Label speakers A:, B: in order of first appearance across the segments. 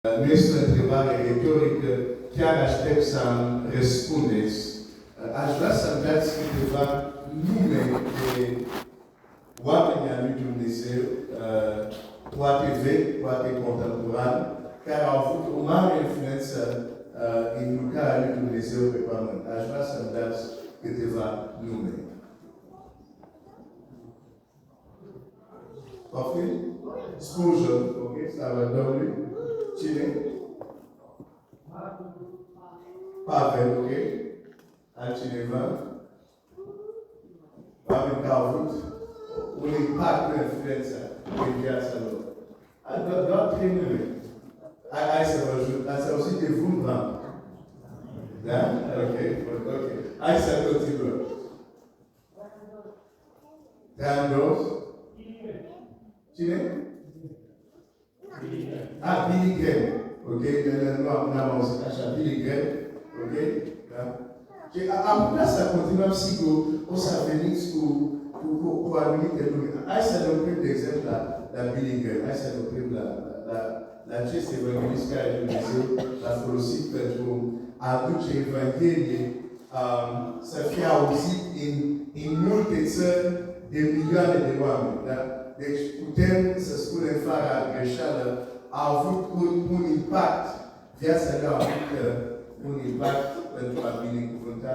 A: Nu este o întrebare retorică, chiar aștept să-mi răspundeți. Aș vrea să-mi dați câteva nume de oameni al lui Dumnezeu, poate vechi, poate contemporani, care au avut o mare influență în lucrarea lui Dumnezeu pe pământ. Aș vrea să-mi dați câteva nume. Poftim? Spurgeon, ok? Slavă Domnului. Cine? Pavel, ok? Altcineva? Oameni care au avut un impact cu influența în viața lor. Doar trei nume. Hai să vă ajut. Ați auzit de Wurmbrand? Da? Ok. Hai să continuăm. Trandros? Cine? Billy Graham. Ok? Nu am auzit așa. Billy Graham. Ok? Da? Și am putea să continuăm, sigur, o să veniți cu anumite nume. Hai să ne oprim, de exemplu, la Billy Graham. Hai să ne oprim la acest evanghelist care Dumnezeu l-a folosit pentru a aduce Evanghelie să fie auzit în multe țări de milioane de oameni. Da? Deci putem să spunem fără greșeală, a avut un impact, viața lui a avut un impact pentru a binecuvânta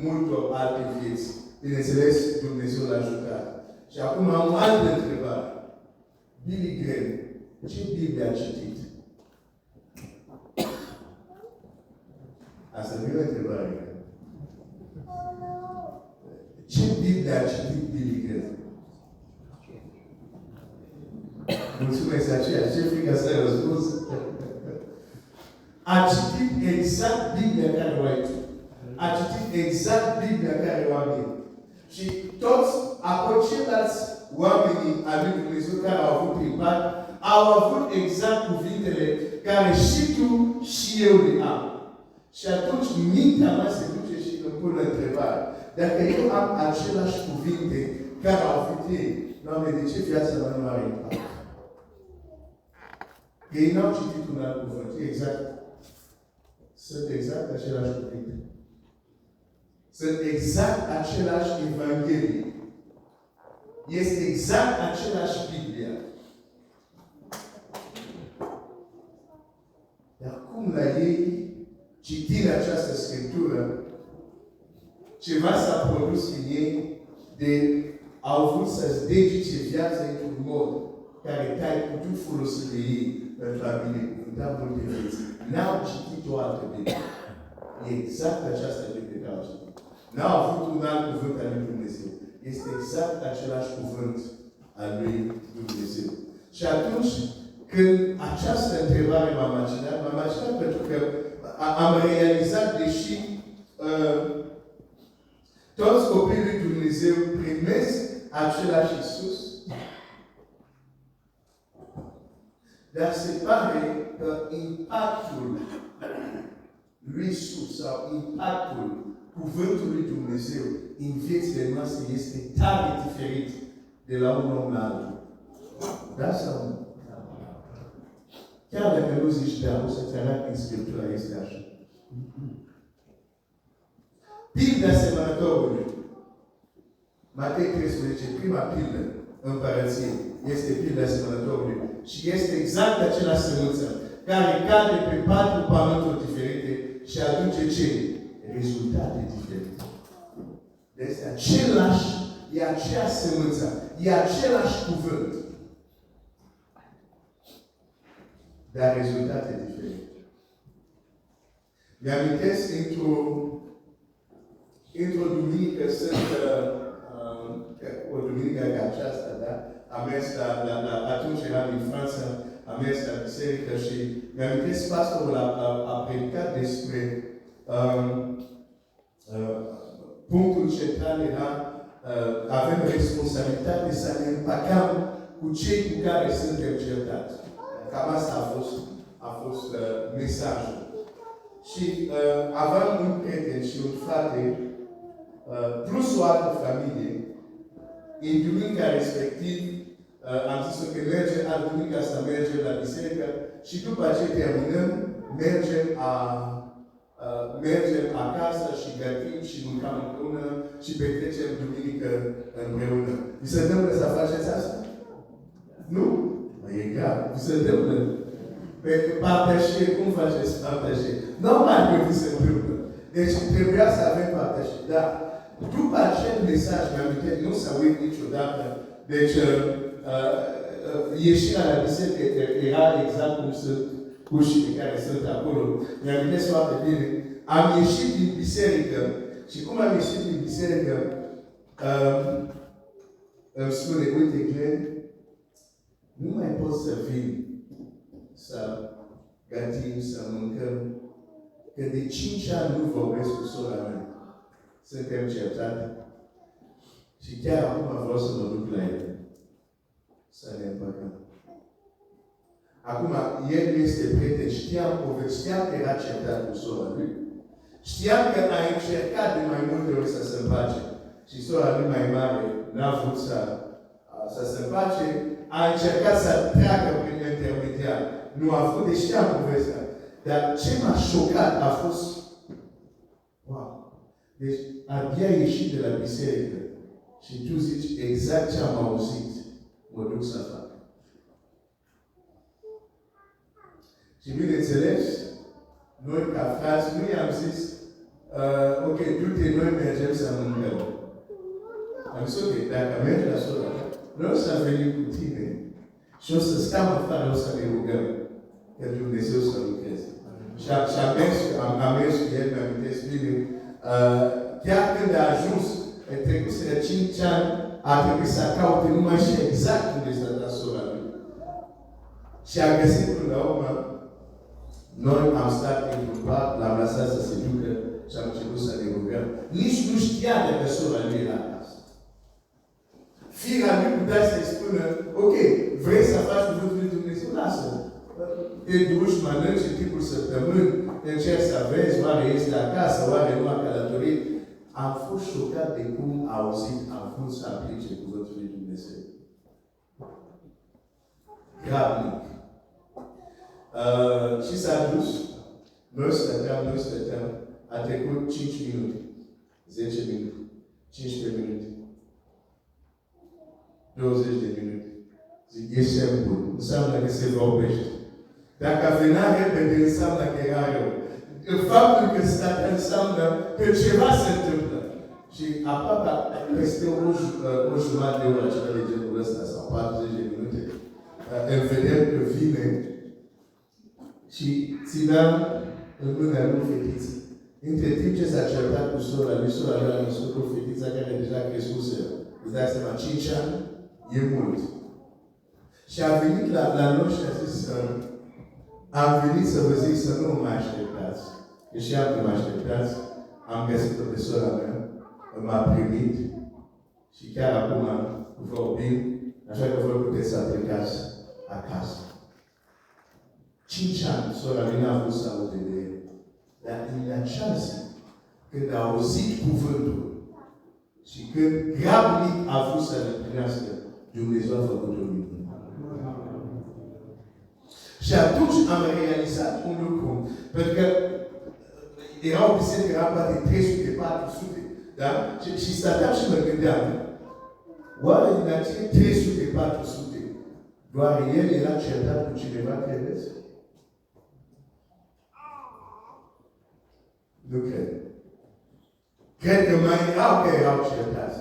A: multor alte vieți. Bineînțeles, Dumnezeu l-a ajutat. Și acum am o altă întrebare. Billy Graham, ce Biblie a citit? Asta nu e o întrebare. Ce Biblie a citit Billy Graham? Mulțumesc aceea. Ce frică să ai răspuns? A citit exact Biblia care o ai tu. A citit exact Biblia care o am eu. Și toți, apoi ceilalți oamenii al lui Dumnezeu care au avut impact, au avut exact cuvintele care și tu și eu le am. Și atunci mintea mea se duce și îmi pune întrebare. Dacă eu am aceleași cuvinte care au avut ei, Doamne, de ce viața mea nu are impact? Ei n-au citit un alt cuvânt. Sunt exact același cuvinte. Sunt exact același Evanghelie. Este exact același Biblia. Dar cum la ei, citind această Scriptură, ceva s-a produs în ei de au vrut să-ți dedice viața într-un mod care te-ai putut folosi de ei pentru a binecuvânta multe vieți. N-au citit o altă Biblie. E exact această Biblie care au citit. N-au avut un alt cuvânt al lui Dumnezeu. Este exact același cuvânt al lui Dumnezeu. Și atunci, când această întrebare m-a macinat pentru că am realizat, deși toți copiii lui Dumnezeu primesc același Iisus, dar se pare că impactul lui Iisus sau impactul Cuvântului Dumnezeu în viețile noastre este tare diferit de la un om la altul. Da sau nu? Chiar dacă nu zici da, o să-ți arăt în Scriptura este așa. Pilda semănătorului. Matei 13, prima pildă împărăției, este pilda semănătorului. Și este exact același sămânță care cade pe 4 pământuri diferite și aduce ce? Rezultate diferite. Este același, e aceeași sămânță, e același cuvânt. Dar rezultate diferite. Mi-amintesc într-o duminică o duminică ca aceasta, da? Am mers atunci eram în Franța, am mers la biserică și mi-amintesc pastorul a predicat despre punctul central era avem responsabilitate să ne împăcăm cu cei cu care suntem certați. Cam asta a fost mesajul. Și aveam un prieten și un frate plus o altă familie. În duminica respectiv am zis că merge, duminică să merge la biserică și după ce terminăm, mergem acasă și gătim și mâncăm împreună și petrecem duminică împreună. Vi se întâmplă să faceți asta? Nu? E grav. Vi se întâmplă? Pe partașie, cum faceți partașie? Normal că vi se întâmplă. Deci trebuia să avem partașie. Dar după acel mesaj, mi-am amintit, nu s-a uit niciodată. Deci, ieșirea la biserică era exact cum sunt ușile care sunt acolo. Mi-am amintit foarte bine. Am ieșit din biserică și cum am ieșit din biserică, îmi spune, uite, Glenn, nu mai pot să vin să gătim, să mâncăm, că de 5 ani nu vorbesc cu sora mea. Suntem certate. Și chiar acum vreau să mă duc la el. Să ne împăcăm. Acum, el este prieten, știam că era certat cu sora lui. Știam că a încercat de mai multe ori să se împace. Și sora lui mai mare n-a vrut să se împace, a încercat să treacă prin intermediar. Nu a vrut, deci știam povestea. Dar ce m-a șocat a fost, wow, deci abia ieșit de la biserică și tu zici exact ce am auzit, mă duc să fac. Și bineînțeles, noi ca frați, nu i-am zis, ok, du-te, noi mergem să mâncăm. Am zis, ok, dacă mergi la sora, noi o să venim cu tine și o să stăm afară, o să ne rugăm că Dumnezeu să lucreze. Și am mers cu el, mi-am amintesc bine, chiar când a ajuns, trecuseră 5 ani, a trebuit să caute, nu mai știu exact unde stătea sora lui. Și a găsit până la urmă, noi am stat într-un bar, l-am lăsat să se ducă și am început să ne rugăm. Nici nu știa de că sora lui era acasă. Firea lui putea să-i spună, ok, vrei să faci cuvântul lui Dumnezeu? Lasă. Te duci, mănânci în timpul săptămâni, încerci să vezi, oare este acasă, oare nu a călătorit. Am fost șocat de cum a auzit, am vrut să aplice cuvântul lui Dumnezeu. Grabnic. Și s-a dus, noi stăteam, a trecut 5 minute, 10 minute, 15 minute, 20 de minute. Zic, e semn bun, înseamnă că se vorbește. Dacă venea repede, înseamnă că era rău. Faptul că stătea înseamnă că ceva se întâmplă. Și aproape peste o jumătate de oră, ceva de genul ăsta, sau 40 de minute, îl vedem că vine și țineam în mâna lui fetiță. Între timp ce s-a certat cu sora lui a născut o fetiță care deja crescuse. Îți dai seama, 5 ani e mult. Și a venit la noi și a zis, am venit să vă zic să nu mă așteptați. Că și am mă așteptați. Am găsit-o pe sora mea, m-a primit și chiar acum vorbim, așa că voi puteți să plecați acasă. 5 ani, sora mea n-a vrut să aude de el. Dar în acea zi, când a auzit cuvântul și când grabnic a vrut să le primească, Dumnezeu a făcut o minune. Și atunci am realizat un lucru, pentru că era o biserică, era poate 300, 400, da? Și stăteam și mă gândeam, oare din acele 300, 400, doar el era certat cu cineva, credeți? Nu cred. Cred că mai erau că erau certați.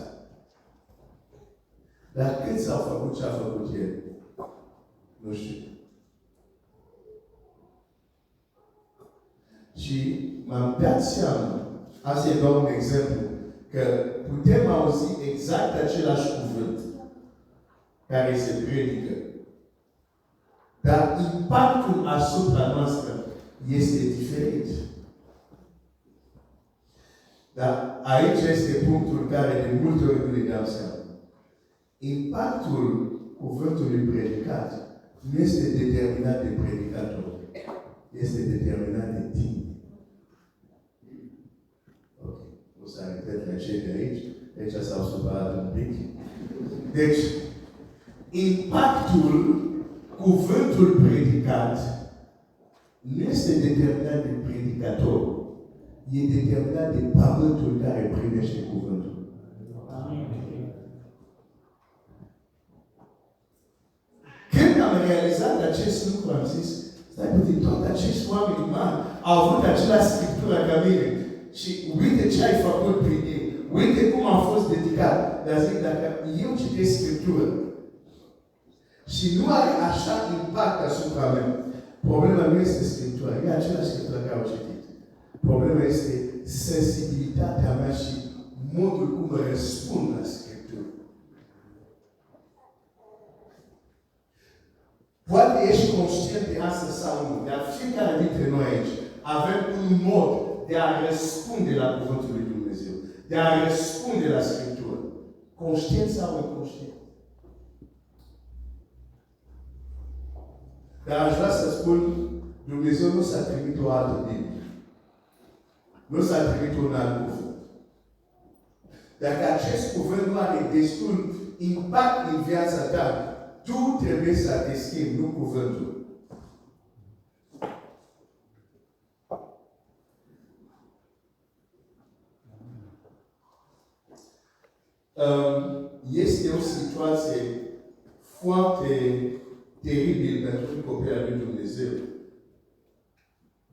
A: Dar cât s-au făcut ce a făcut el? Nu știu. Și m-am dat seama, asta e doar un exemplu, că putem auzi exact același cuvânt care se predică. Dar impactul asupra noastră este diferit. Dar aici este punctul care de multe ori nu ne dăm seama. Impactul cuvântului predicat nu este determinat de predicator. Este determinat de tine. Ok. O să repet la cei de aici. Aici s-au supărat un pic. Deci, impactul cuvântul predicat nu este determinat de predicator, e determinat de pământul care primește cuvântul. Când am realizat acest lucru, am zis, stai puțin, toți acești oameni mari au avut același scriptură ca mine. Și uite ce ai făcut prin ei. Uite cum a fost dedicat. Dar zic, dacă eu citesc scriptură și nu are așa impact asupra mea, problema nu este scriptura. E același scriptură care au citit. Problema este sensibilitatea mea și modul cum răspund la scriptură. Poate ești conștient de asta sau nu, dar fiecare dintre noi aici avem un mod de a răspunde la cuvântul lui Dumnezeu, de a răspunde la Scriptură. Conștient sau inconștient? Dar aș vrea să spun, Dumnezeu nu s-a trimit o altă Biblie. Nu s-a trimit un alt cuvânt. Dacă acest cuvânt nu are destul impact în viața ta, tu trebuie să te schimbi, nu cuvântul. Este o situație foarte teribilă pentru un copil al lui Dumnezeu.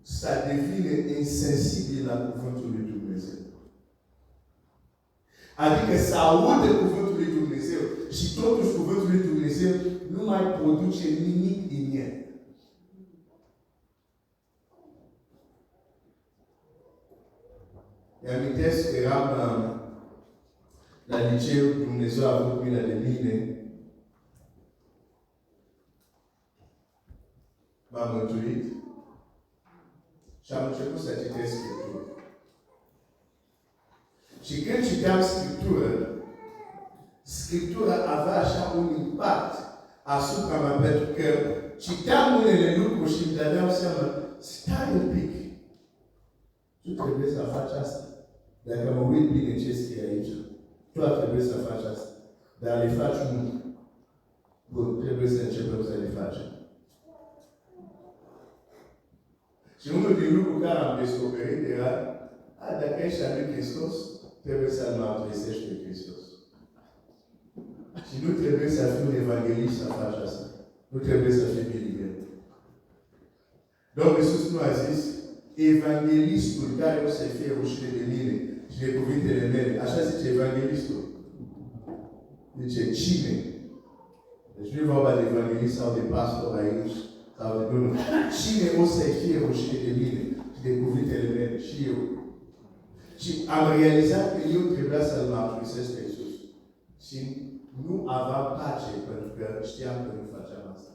A: Să devine insensibil la cuvântul lui Dumnezeu. Adică să audă cuvântul lui Dumnezeu și totuși cuvântul lui Dumnezeu nu mai produce nimic în el. Mi-amintesc că eram la liceu, Dumnezeu a avut milă de mine. M-am mântuit și am început să citesc Scriptură. Și când citeam Scriptura avea așa un impact asupra mea, pentru că citeam unele lucruri și îmi dădeam seama, stai un pic, tu trebuie să faci asta. Dacă mă uit bine ce scrie aici, tu ar trebui să faci asta. Dar le faci mult. Bun, trebuie să începem să le facem. Și unul din lucruri care am descoperit era, dacă ești al lui Hristos, trebuie să-L mărturisești pe Hristos. Și nu trebuie să fii un evanghelist să faci asta. Nu trebuie să fii militar. Domnul Iisus nu a zis, evanghelistul care o să fie rușine de mine și de cuvintele mele. Așa zice evanghelistul. Zice, cine? Deci nu e vorba de evanghelist sau de pastor aici, sau de nu. Cine o să fie rușine de mine și de cuvintele mele? Și eu. Și am realizat că eu trebuia să-L mărturisesc pe Iisus. Și nu aveam pace, pentru că știam că nu făceam asta.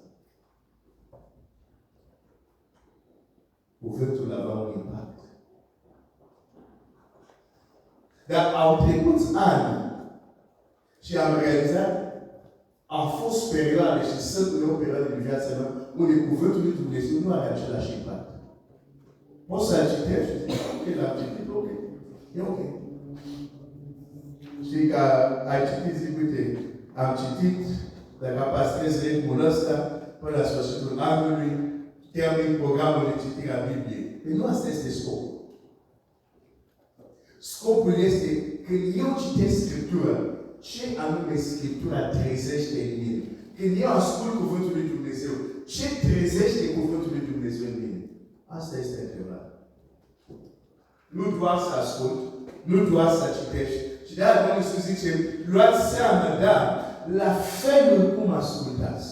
A: Cuvântul avea un impact. Dar au trecut ani și am realizat, au fost perioade și sunt în o perioadă din viața mea unde cuvântul lui Dumnezeu nu are același impact. Poți să-l citești și zici, ok, l-am citit, ok. E ok. Știi că ai citit, zic, uite, am citit, dacă păstrez ritmul ăsta, până la sfârșitul anului, termin programul de citire a Bibliei. Păi nu asta este scopul. Scopul este, când eu citesc Scriptura, ce anume Scriptura trezește în mine? Când eu ascult cuvântul lui Dumnezeu, ce trezește cuvântul lui Dumnezeu în mine? Asta este întrebarea. Nu doar să ascult, nu doar să citești. Și de-aia Domnul Iisus zice, luați seama, da, la felul cum ascultați.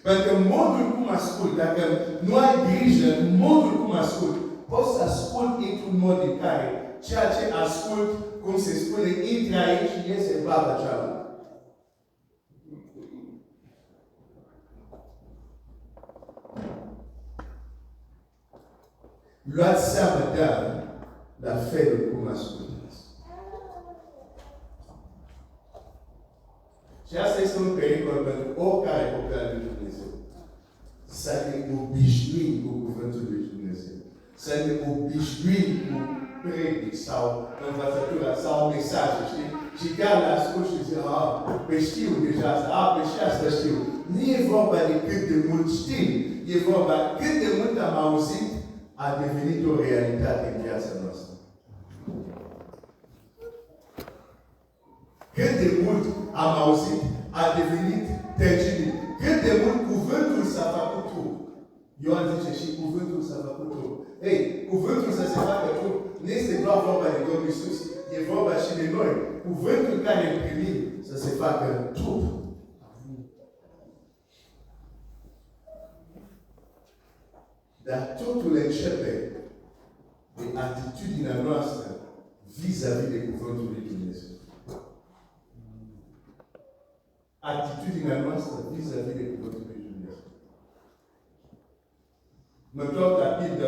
A: Pentru că modul cum ascult, dacă nu ai grijă, modul cum ascult, poți să ascult într-un mod în care ceea ce ascult, cum se spune, intră aici și iese în baba cealaltă. Luați seama, dar, la felul cum ascultați. Și asta este un pericol pentru oricare copil al lui Dumnezeu. Să ne obișnuim cu cuvântul lui Dumnezeu. Să ne obișnuim cu predici sau învățătura sau mesaje, știi? Și chiar la ascult și zic, pe știu deja asta, pe și asta știu. Nu e vorba de cât de mult știm, e vorba cât de mult am auzit, a devenit o realitate în viața noastră. Cât de mult am auzit, a devenit tangibil. Cât de mult cuvântul s-a făcut trup. Ioan zice și cuvântul s-a făcut trup. Ei, cuvântul să se facă trup nu este doar vorba de Domnul Iisus, e vorba și de noi. Cuvântul care îl primim să se facă trup. Dar totul începe de atitudinea noastră vis-a-vis de cuvântul lui Dumnezeu. Atitudinea noastră vis-a-vis de cuvântul lui Dumnezeu. Mă întorc rapid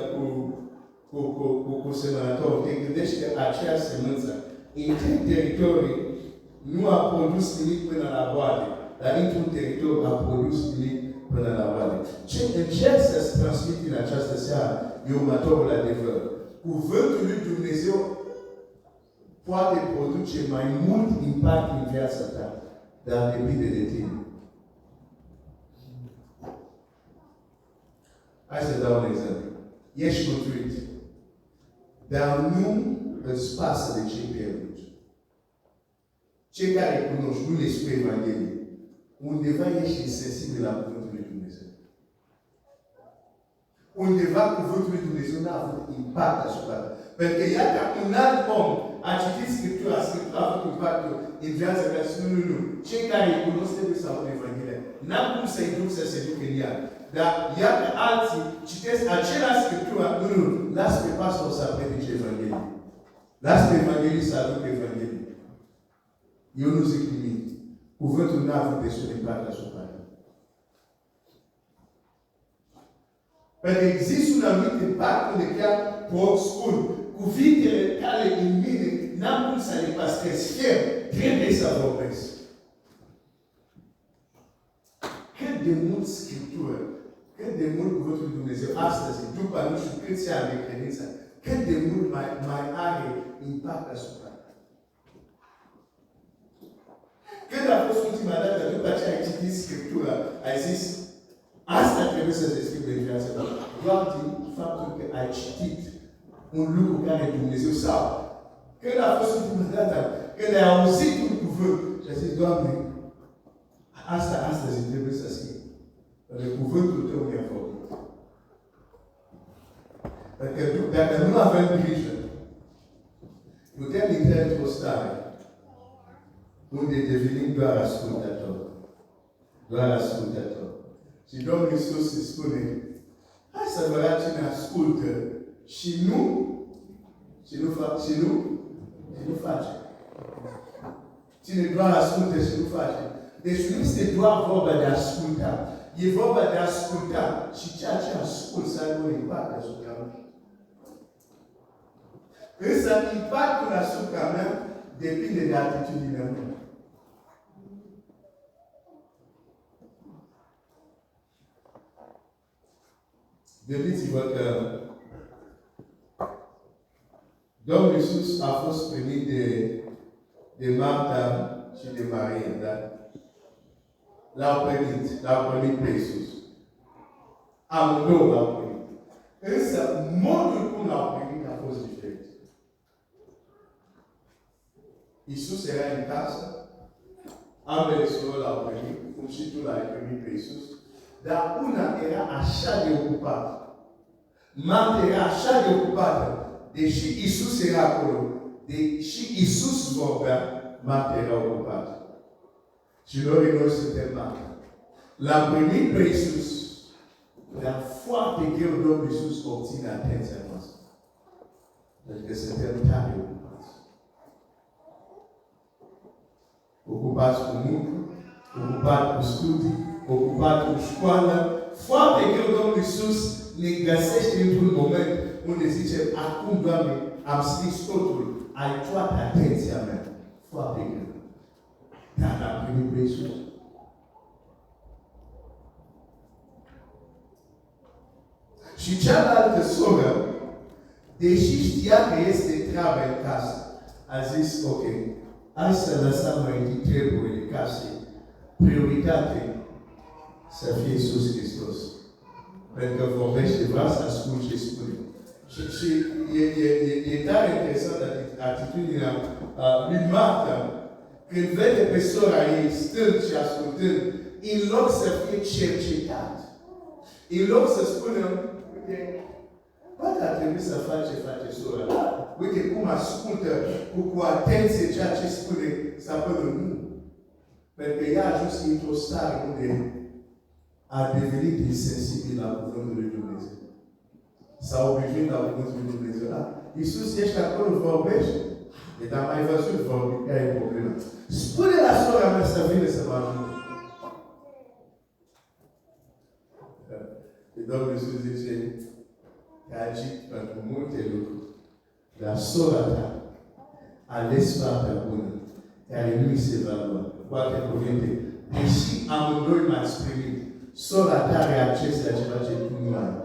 A: cu semănătorul. Te gândești că acea semânță între teritorii nu a produs nimic până la boade, dar într-un teritoriu a produs nimic până la boade. Ce încerc să-ți transmit în această seară e următorul adevăr. Cuvântul lui Dumnezeu poate produce mai mult impact în viața ta, dar depinde de tine. Hai să dau un exemplu. Ești mântuit, dar nu îți pasă de cei pierduți. Cei care cunoști, nu le spui Evanghelie. Undeva ești insensibil la cuvântul lui Dumnezeu. Undeva cuvântul lui Dumnezeu n-a avut impact asupra ta. Pentru că iată un alt om a citit Scriptura a avut impactul în viața mea și nu. Cei care îi cunosc trebuie să audă Evanghelia. N-am cum să-i duc să se ducă în ea. Dar iată alții citesc același Scriptura, nu. Las pe pastor să predice Evanghelia. Las pe Evanghelie să aducă Evanghelia. Eu nu zic nimic. Cuvântul n-a avut destul impact asupra mea. Pentru că există un anumit impact unde chiar pot spun cuvintele care în mine n-am cum să le păstrez fier, trebuie să vorbesc. Cât de mult Scriptură, cât de mult Cuvântul lui Dumnezeu astăzi, după nu știu câți ani de credință, cât de mult mai are impact asupra. Când a fost ultima dată, după ce ai citit Scriptura, ai zis, asta trebuie să se schimbe în viața ta. Doar din faptul că ai citit un lucru care Dumnezeu sau. Când a fost ultima dată, când ai auzit un cuvânt și ai zis, Doamne, asta astăzi trebuie să schimb. Pentru că cuvântul tău mi-a făcut. Pentru că dacă nu avem grijă, putem intra într-o stare unde devenim doar ascultători. Doar ascultători. Și Domnul Iisus îi spune, hai să vă arăt cine ascultă și nu face. Cine doar ascultă și nu face. Deci nu este doar vorba de a asculta. E vorba de a asculta și ceea ce ascult să aibă un impact asupra mea. Însă impactul asupra mea depinde de atitudinea mea. Gândiți-vă că Domnul Iisus a fost primit de Marta și de Maria, da? L-au primit pe Iisus. Amândouă l-au primit. Însă, modul cum l-au primit a fost diferit. Iisus era în casă, ambele surori l-au primit, cum și tu l-ai primit pe Iisus, dar una era așa de ocupată. Marta era așa de ocupată, deși Iisus era acolo, deși Iisus vorbea, Marta era ocupată. Și noi suntem Marta. L-am primit pe Iisus, dar foarte greu Domnul Iisus obține atenția noastră. Pentru că suntem tare ocupați. Ocupați cu muncă, ocupați cu studii, ocupați cu școală. Foarte greu Domnul Iisus ne găsește într-un moment unde zice, acum, Doamne, am scris totul, ai toată atenția mea. Foarte greu. Dar l-am primit pe Iisus. Și cealaltă soră, deși știa că este treabă în casă, a zis, ok, hai să lăsăm mai întâi treburile casei. Prioritate să fie Iisus Hristos. Pentru că vorbește, vrea să ascult ce spune. Și e tare interesant atitudinea lui Marta, când vede pe sora ei stând și ascultând, în loc să fie cercetat, în loc să spună, uite, poate ar trebui să face sora. Uite cum ascultă cu atenție ceea ce spune stăpânul. Nu. Pentru că ea a ajuns într-o stare unde a devenit insensibil la cuvântul lui Dumnezeu. S-a obișnuit la cuvântul lui Dumnezeu. Da? Iisus, ești acolo, vorbești. Dar mai văzut vorbi, care e problema? Spune la sora mea să vină să mă ajute. Domnul Iisus zice, că a agit pentru multe lucruri. Dar sora ta a ales partea bună, care nu-i se va lua. Cu alte cuvinte, deși amândoi m-ați primit, sora ta are acces la ceva ce tu nu ai.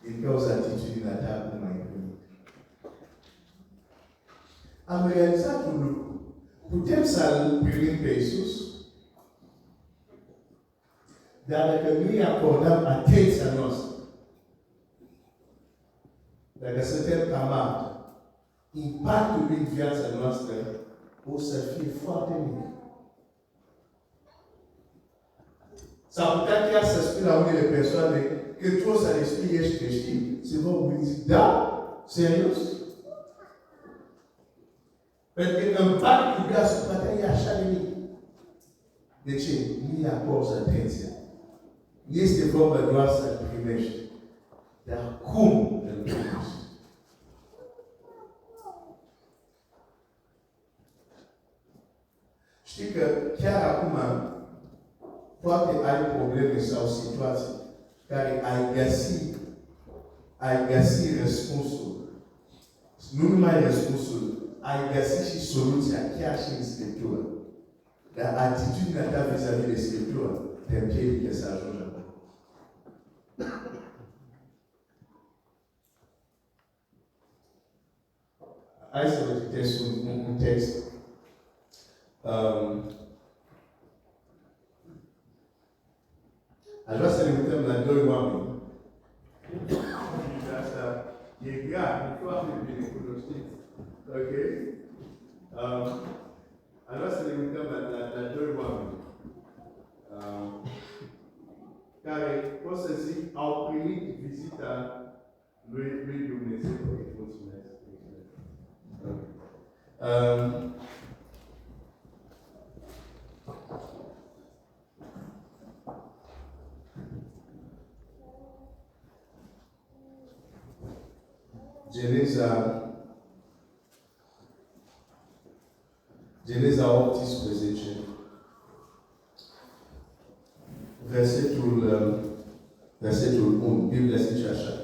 A: Din cauza atitudinea ta cum ai primit. Am realizat un lucru. Putem să-L primim pe Iisus, dar dacă nu îi acordăm atenția noastră, dacă suntem ca Marta, impactul lui în viața noastră o să fie foarte mic. S-ar putea chiar să spui la unele persoane, când tu o să le spui ești creștin, se vor gândi, da? Serios? Pentru că impactul lui asupra ta e așa de mic. De ce? Nu-i acorzi atenția. Nu este vorba doar să-L primești, dar cum îl primești? Știi că chiar acum poate ai probleme sau situații care ai găsi răspunsul. Nu numai răspunsul, ai găsit și soluția chiar și în Scriptură. Dar atitudinea ta vis-a-vis de Scriptură te împiedică să ajungi acolo. Hai să vă citesc un text. Aș vrea să ne uităm la doi oameni. Asta e grav, e foarte bine cunoștiți. Ok? Aș vrea să ne uităm la doi oameni care, pot să zic, au primit vizita lui Dumnezeu. Mulțumesc. Geneza 18, versetul 1, Biblia zice așa.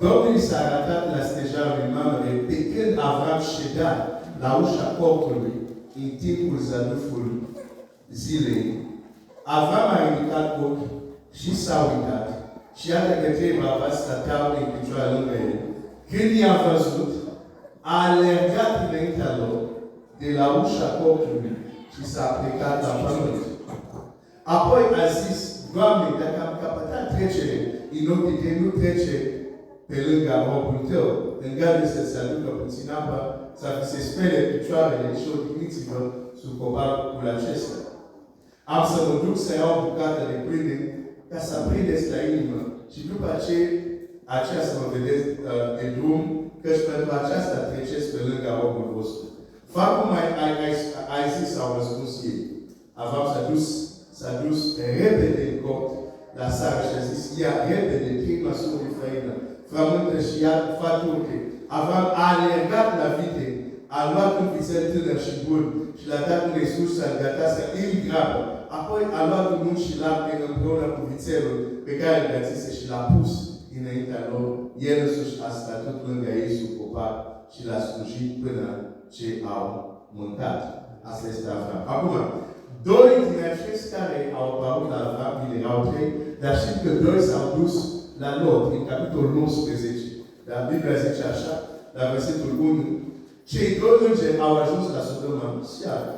A: Domnul i s-a arătat la stejarul lui Mamre pe când Avram ședea la ușa cortului în timpul zăduful zilei. Avram a ridicat ochii și s-a uitat și iată că trei bărbați stăteau în picioare lângă el. Când i-a văzut, a alergat înaintea lor de la ușa cortului și s-a plecat la pământ. Apoi a zis, Doamne, dacă am căpătat trecere în ochii tăi, nu trece pe lângă robul tău, îngăduie să se aducă puțin apă, să se spele picioarele și odihniți-vă sub cobarcul acesta. Am să mă duc să iau o bucată de pâine ca să prindeți la inimă și după aceea să mă vedeți de drum, căci pentru aceasta treceți pe lângă robul vostru. Fac cum ai zis, au răspuns ei. Avram s-a dus repede în cort la Sara și a zis, ia repede, trei măsuri de făină, frământă și ia faturche. Avram a alergat la vite, a luat un vițel tânăr și bun și l-a dat unei sluși să-l gătească în grabă. Apoi a luat un unt și lapte împreună cu vițelul pe care îl gătise și l-a pus înaintea lor. El însuși a stat tot lângă ei sub copac și l-a slujit până ce au mâncat. Asta este Avram. Acum, doi din acești care au apărut la Avram, erau trei, dar știm că doi s-au dus la Lot, în capitolul 19. Dar Biblia zice așa, la versetul 1, cei doi îngeri au ajuns la Sodoma seara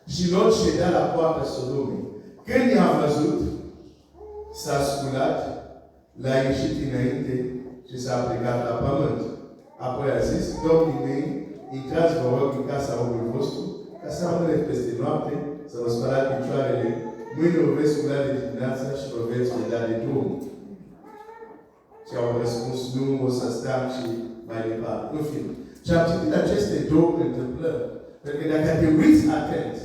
A: și Lot ședea la poarta Sodomei. Când i-a văzut, s-a sculat, l-a ieșit înainte și s-a plecat la pământ. Apoi a zis, domnii mei, intrați, vă rog, în casa omului vostru, ca să rămâneți peste noapte, să vă spălați picioarele, mâine vă veți scula de dimineața și vă veți vedea de drum. Și au răspuns, nu, o să stăm și mai departe. În fine. Și am citit aceste două întâmplări. Pentru că dacă te uiți atent,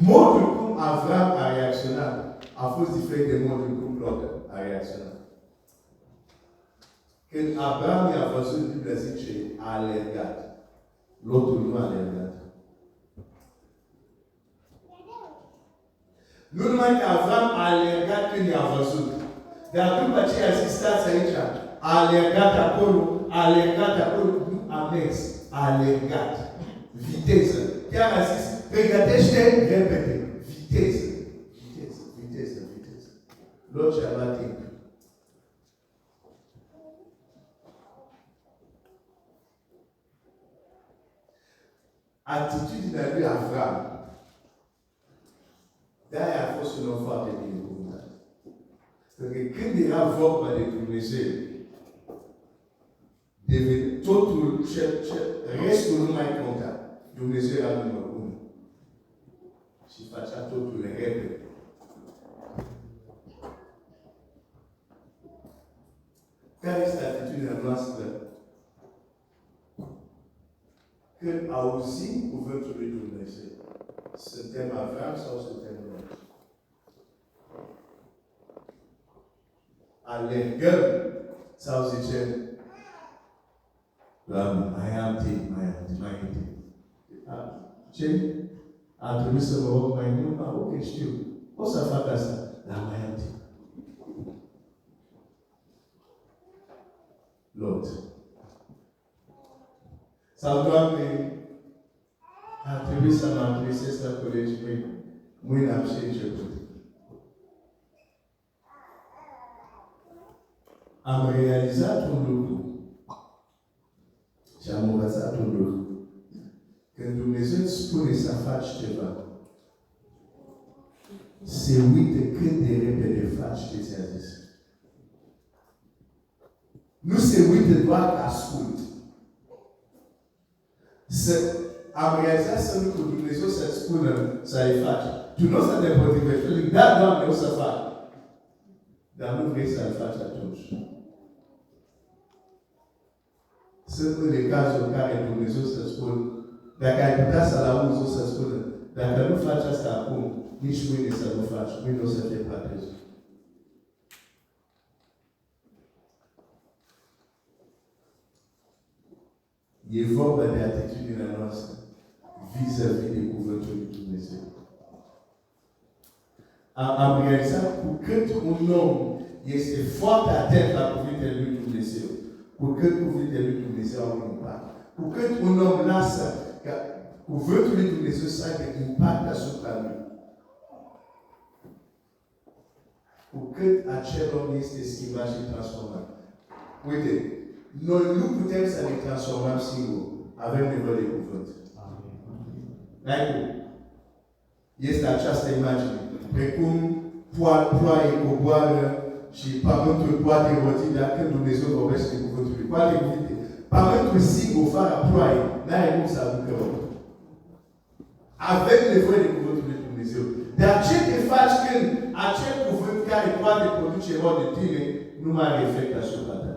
A: modul cum Avram a reacționat a fost diferit de modul cum Lot a reacționat. Când Abraham i-a văzut, Biblia zice, a alergat. Lotul nu a alergat. Nu numai că Avram a alergat când i-a văzut, dar după ce a zis, stați aici, a alergat acolo, nu a mers, a alergat. Viteză. Chiar a zis, pregătește repede. Viteză. Lot și-a luat timp. Atitudinea lui Avram, de-aia a fost un om foarte binecuvântat. Pentru că când era vorba de Dumnezeu, totul, restul nu mai conta. Dumnezeu era numărul 1. Și facea totul repede. Care este atitudinea noastră când auzim cuvântul lui Dumnezeu? Suntem Avram sau suntem Lot? Alergăm sau zicem, Doamne, mai am timp. Ce? A trebuit să vă rog mai mult? Ok, știu. O să fac asta, dar mai am timp. Lot. Sau, Doamne, ar trebui să mă adresez la colegii mei. Mâine am și început. Am realizat un lucru și am învățat un lucru. Când Dumnezeu îți spune să faci ceva, se uită cât de repede faci ce ți-a zis. Nu se uită doar că ascult. Am realizat să lucru Dumnezeu să-ți spună să-i faci. Tu nu o să te împotrivești. Da, Doamne, o să fac. Dar nu vrei să-l faci atunci. Sunt unele cazuri în care Dumnezeu să spun, dacă ai putea să-l auzi, o să spună, dacă nu faci asta acum, nici mâine să nu faci. Mâine o să te patezi. E vorba de atitudinea noastră vis-a-vis de cuvântul lui Dumnezeu. Am realizat cu cât un om este foarte atent la cuvintele lui Dumnezeu, cu cât cuvintele lui Dumnezeu au un impact. Cu cât un om lasă ca cuvântul lui Dumnezeu să aibă impact asupra lui, cu cât acel om este schimbat și transformat. Uite, noi nu putem să ne transformăm singuri. Avem nevoie de cuvânt. Este această imagine. Precum ploaie coboară și pământul poate roti, dar când Dumnezeu vorbește cuvântul lui. Poate cuvinte. Pământul singur, fără ploaie, n-are cum să aducă rot. Avem nevoie de cuvântul lui Dumnezeu. Dar ce te faci când acel cuvânt care poate produce rot de tine nu mai are efect asupra ta?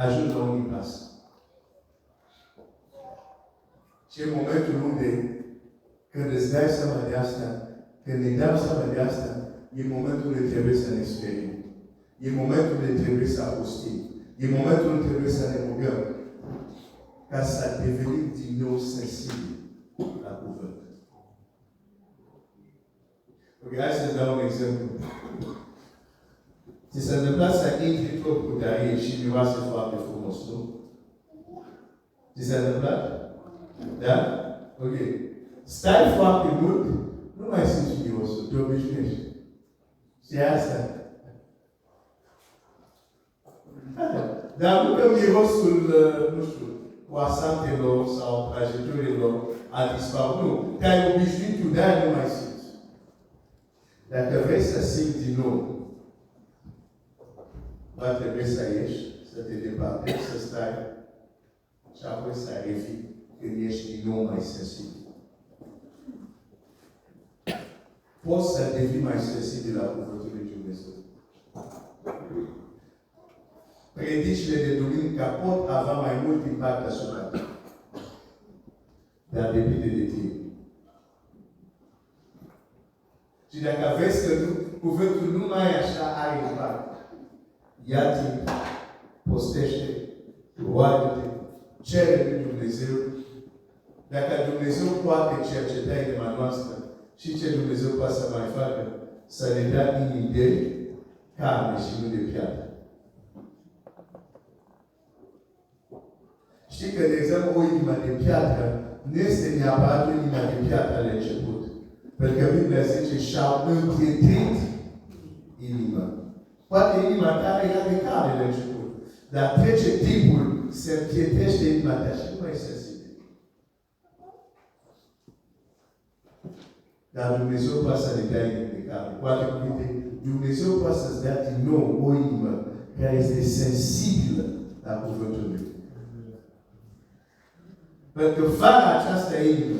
A: Ajung la un impas. Și în momentul unde, când îți dai seama de asta, când ne dăm seama de asta, e momentul unde trebuie să ne speriem. E momentul unde trebuie să apostim. E momentul unde trebuie să ne rugăm ca să devenim din nou sensibili la cuvânt. Ok, hai să-ți dau un exemplu. Ți s-a întâmplat să intri într-o putărie și miroase foarte frumos, nu? Ți s-a întâmplat? Da? Ok. Stai foarte mult, nu mai simți mirosul, te obișnuiești. Și asta. Dar nu că mirosul, nu știu, poasantelor sau prăjiturilor a dispărut. Nu. Te-ai obișnuit tu, de-aia nu mai simți. Dacă vrei să simți din nou, va trebui să ieși, să te debatezi, să stai și apoi să revii când ești din nou mai sensibil. Poți să devii mai sensibil la Cuvântul lui Dumnezeu. Predicile de duminică pot avea mai mult impact asupra ta. Dar depinde de tine. Și dacă vezi că cuvântul nu mai așa are impact, ia timp, postește, roagă-te, cere lui Dumnezeu. Dacă Dumnezeu poate cerceta inima noastră și ce Dumnezeu poate să mai facă, să ne dea inimi de carne și nu de piatră. Știi că, de exemplu, o inimă de piatră nu este neapărat o inimă de piatră la început. Pentru că Biblia zice, și-au împietrit inima. Poate inima ta era de care la început. Dar trece timpul, se împietește inima ta și nu mai este sensibil. Dar Dumnezeu poate să ne dea inima de care. Poate cuvinte, Dumnezeu poate să-ți dea din nou o inimă care este sensibilă la cuvântul lui. Pentru că fără această inimă,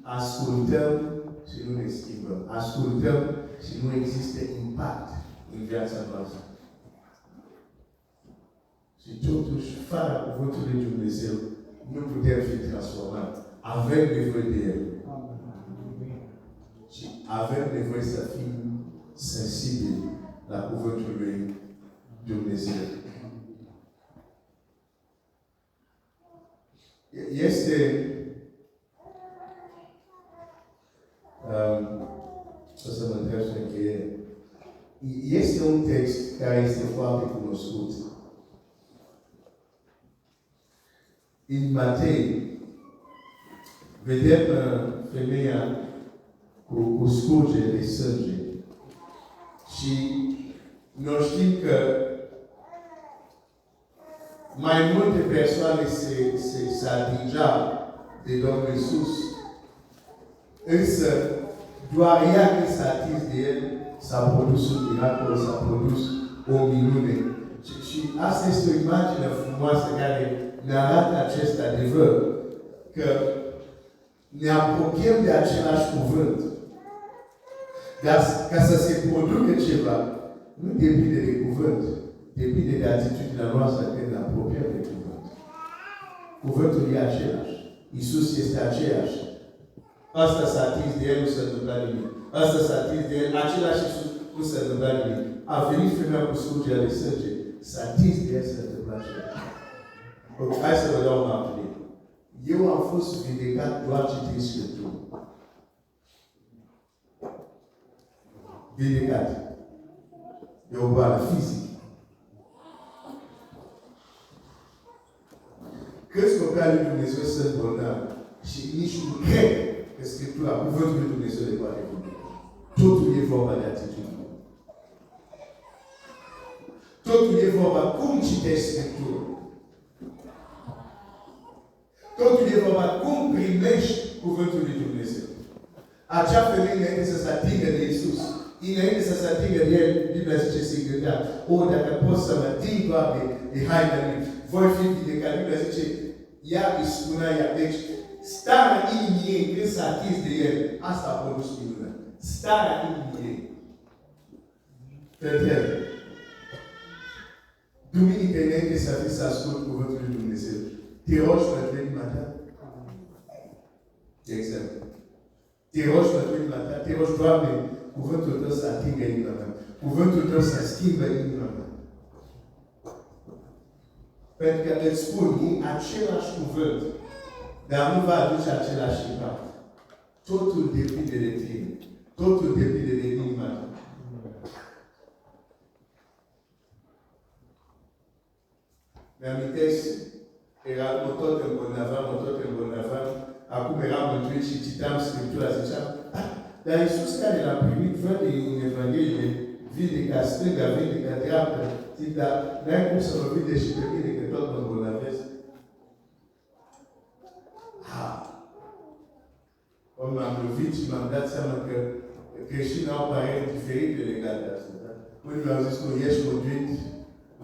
A: ascultăm și nu ne schimbăm. Ascultăm și nu există impact în viața noastră. Și totuși, fără cuvântul lui Dumnezeu, nu putem fi transformați. Avem nevoie de El. Și avem nevoie să fim sensibili la cuvântul lui Dumnezeu. Este o să mă întreb să încheiere. Este un text care este foarte cunoscut. În Matei vedem femeia cu scurgere de sânge. Și noi știm că mai multe persoane se atingeau de Domnul Iisus. Însă, doar ea când s-a atins de El, s-a produs un miracol, s-a produs o minune. Și asta este o imagine frumoasă care ne arată acest adevăr. Că ne apropiem de același cuvânt. Dar ca să se producă ceva, nu depinde de cuvânt. Depinde de atitudinea noastră când ne apropiem de cuvânt. Cuvântul e același. Iisus este aceeași. Asta s-a atins de El, nu s-a întâmplat nimic. Asta s-a atins de El, același Iisus, nu s-a întâmplat nimic. A venit femeia cu scurgerea de sânge, s-a atins de El, s-a întâmplat ceva. Hai să vă dau un aplic. Eu am fost vindecat doar citind Scriptura. Vindecat. E o boală fizică. Câți copii al lui Dumnezeu sunt bolnavi și nici nu cred că Scriptura, cuvântul lui Dumnezeu le poate vindeca. Totul e vorba de atitudine. Totul e vorba cum citești Scriptura. Totul e vorba cum primești cuvântul lui Dumnezeu. Acea femeie înainte să se atingă de Iisus, înainte să se atingă de El, Biblia zice să-i gândea, dacă pot să mă ating doar de haina lui, voi fi vindecat. Biblia zice, ea îi spunea ea. Deci, starea inimii ei, când s-a atins de El, asta a produs minunea. Starea inimii ei. Pentru duminică înainte să fii să ascult cuvântul lui Dumnezeu, te rogi pentru inima ta? De exemplu. Te rogi pentru inima ta? Te rogi, Doamne, cuvântul Tău să atingă inima mea. Cuvântul Tău să schimbă inima mea. Pentru că îți spun, e același cuvânt, dar nu va aduce același impact. Totul depinde de tine. Totul depinde de inima ta. Mi-amintesc, mă tot îmbolnăvam, acum eram mântuit și citam Scriptura, ziceam, dar Iisus care l-a primit, văd în Evanghelie, vie de casting, la vie de diable, si la même ça va vite déchirer que toi dans la veste. Ah, comme le vite, tu m'as dit ça, que je suis dans pareil différent de l'égal. Moi, je vais juste nous y conduite,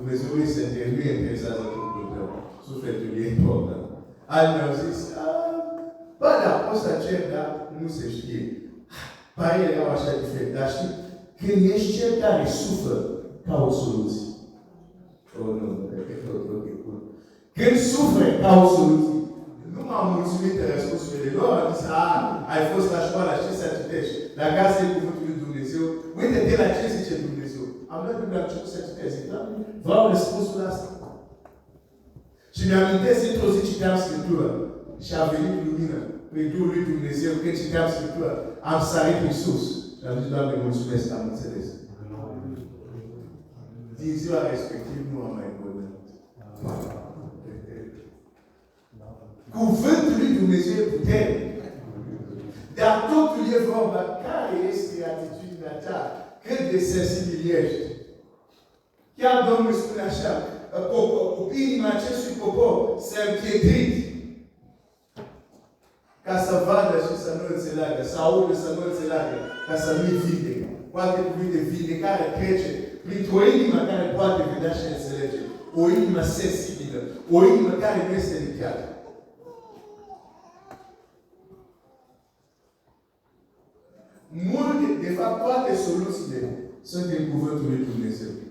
A: mais oui, c'est lui et ça, c'est tout le temps. Sauf que tu l'es important. Alors, pas d'approche à Tchèque là, nous c'est chier. Pareil, il y a un chat différent. D'acheter, que les chiens qui souffrent, quand on solution. Oh non, ok. Qu'ils souffrent, quand on solution. Nous, on motive les responsabilités. Là, on dit ça, il faut se lâcher pas lâcher cette tâche. La gare, c'est pour vous tous les jours. Oui, t'es lâché si tu es tous les jours. En même temps, tu as cette tâche. Vraiment, le sport là. Tu m'as dit, c'est toi aussi, tu t'aimes scripture. Je suis venu pour nous, mais tout lui, tous les jours, que tu t'aimes scripture. En s'arrêter les sources. J'ai dit, là, mais mon source, c'est à mon céleste. Dis-y à respecter nous en main bonne. Couvre-tu tous les yeux pour t'aider. Dans tous les formes, car il y a attitude natale, que de sensibilité. Qui a donc le sous la chair, pour imaginer sur Popo, c'est un piétrite. Quand ça va, ça nous c'est là, ça ouvre, ça nous c'est là, quand ça nous vide. Quoi que vous vide, vide, car il crée. Puis toi, il m'a carré pas de vidage chez le il m'a sensible. Il m'a carré bien sélectionné. Moi, des fois, quoi que solution, c'est de pouvoir trouver tous les œuvres.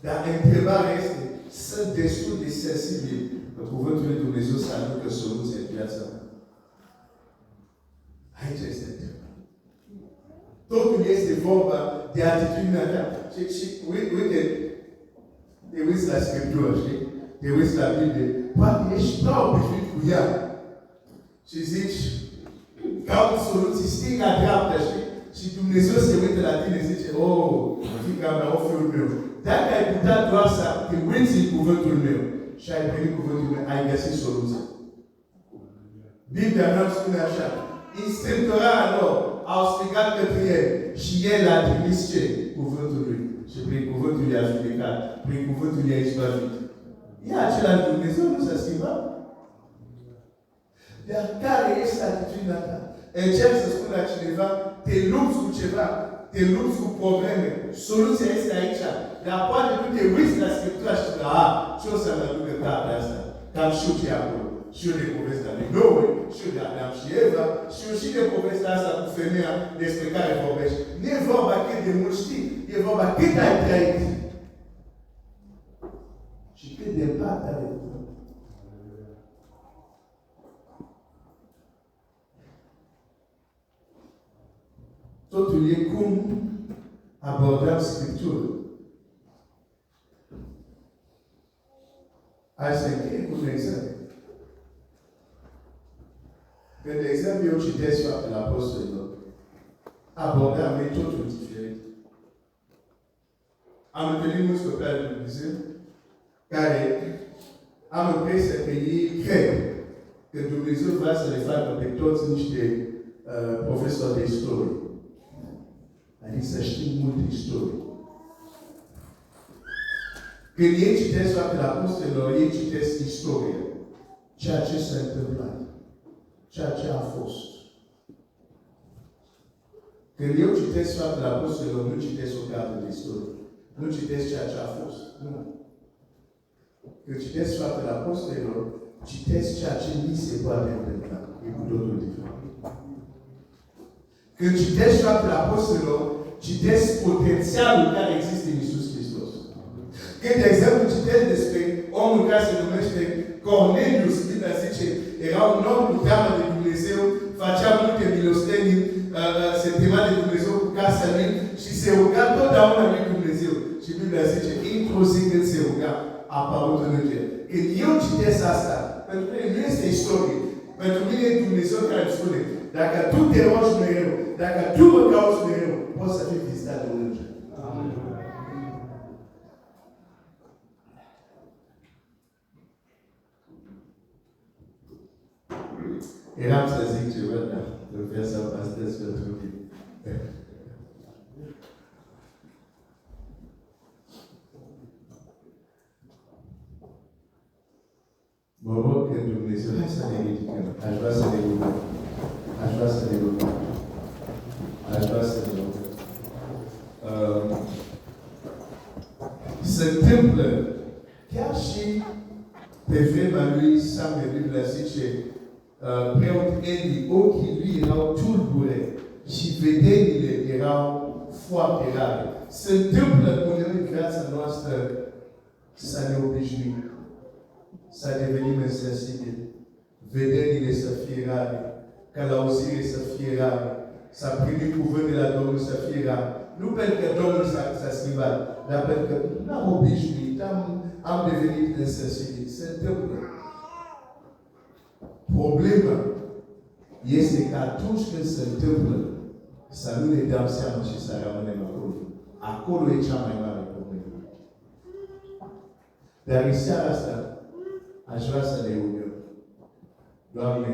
A: Dans un débat reste, c'est dessous des sensibles, de pouvoir trouver tous les œuvres, ça nous que solution, c'est bien ça. I just said that. Donc, il y a ces formes d'attitude natale. Oui, c'est la scripture, oui, c'est la Bible. Pas de stop, je suis je dis, quand solution, si tu as grave, si tu me laisses, c'est oui, la Bible, oh, tu as un fait le mur. Tant qu'à écouter, toi, ça, tu oui, si tu pouvais tout le mur. Chaque pays pouvait tout le mur, il y a ces solutions. Bible, la même sur la chatte. Il s'instruira alors, à ce regard de prière, chien la triste, couvre tout lui. Je prie, couvre tout lui à ce regard, prie, couvre tout lui à histoire vite. Il y a-t-il la maison, nous, ça se va? Il y a carré cette attitude là. Et Dieu, c'est ce qu'on a tu vas, tes loups sous tu vas, tes loups sous problème, solo c'est ça, il n'y a pas de tout tes risques, la scripture, je dis, ah, chose ça m'a dit que ta place, quand je suis à vous. Sur les mauvaises années, non, sur la dame chieva, sur aussi les mauvaises années, ça vous fait bien, les spectacles et mauvaises. Ne va pas que des moustiques, ne va pas que ta traite. Je peux débattre avec vous. Toi, tu es comme aborder la scripture. À cinquième, pour l'exemple. L'exemple où tu étais sur l'apôtre, aborder la méthode différente. À me tenir, nous, ce que Père nous disait, car à me payer ce pays crée que nous les autres va se les faire comme des autres professeurs d'histoire. Il s'achète beaucoup d'histoire. Que les tu t'es sur l'apôtre, et tu t'es historien. Tu as juste un peu plat. Tchatcha à force. Que Léo tu t'es soit de la poste de l'homme, nous tu t'es sur garde de l'histoire. Nous tu t'es tchatcha à force. Non. Que tu t'es soit de la poste de l'homme, tu t'es tchatcha, ni c'est pas bien de là. Et pour d'autres différents. Que tu t'es soit de la poste de l'homme, tu t'es potentiel où car existe Jésus Christus. Que d'exemple tu t'es d'esprit, on nous casse le mèche Cornelius, il a dit, era un homme qui a de Dumnezeu, facea multe milosteni, se tema de Dumnezeu cu casa lui și se ruga totdeauna lui Dumnezeu. Și Biblia zice, inclusiv când se ruga, a apărut în înger. Când eu citesc asta, pentru mine nu este istorie, pentru mine e Dumnezeu care îmi spune, dacă tu te rogi mereu, dacă tu mă cauți mereu, poți să fii vizitat de un înger. Eram să zic ceva, dar nu vrea să astăzi pentru mine. Ajwa să ne rugăm. Ajwa să ne rugăm. Ajwa să ne rugăm. Se întâmplă chiar și pe vremea lui Samuel, Biblia zice, preot Eli, ochii lui erau tulbure și vedenile erau foarte rare. Se întâmplă uneori în viața noastră să ne obișnuim, să devenim insensibili, vedenile să fie rare, călăuzire să fie rare, să primim cuvânt de la Domnul să fie rare. Nu pentru că Domnul s-a schimbat, dar pentru că n-am obișnuit, am devenit insensibil. Se întâmplă. Problema este că atunci când se întâmplă, să nu ne dăm seama și să rămânem acolo. Acolo e cea mai mare problemă. Dar în seara asta, aș vrea să ne rugăm. Doamne,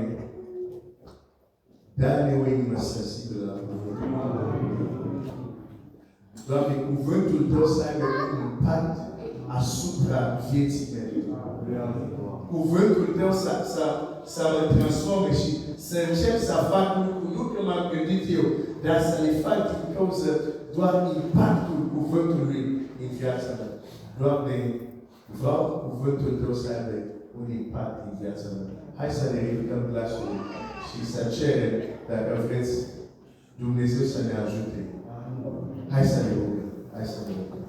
A: dă-ne o inimă sensibilă la cuvântul. Doamne, cuvântul Tău să aibă un impact asupra vieții mele. Cuvântul Tău să mă transforme și să încep să fac lucruri, nu că m-am gândit eu, dar să le fac din cauza doar impactul cuvântului în viața mea. Doamne, vreau cuvântul Tău să aibă un impact în viața mea. Hai să ne ridicăm glasul și să cerem, dacă vreți, Dumnezeu să ne ajute. Hai să ne rugăm. Hai să ne rugăm.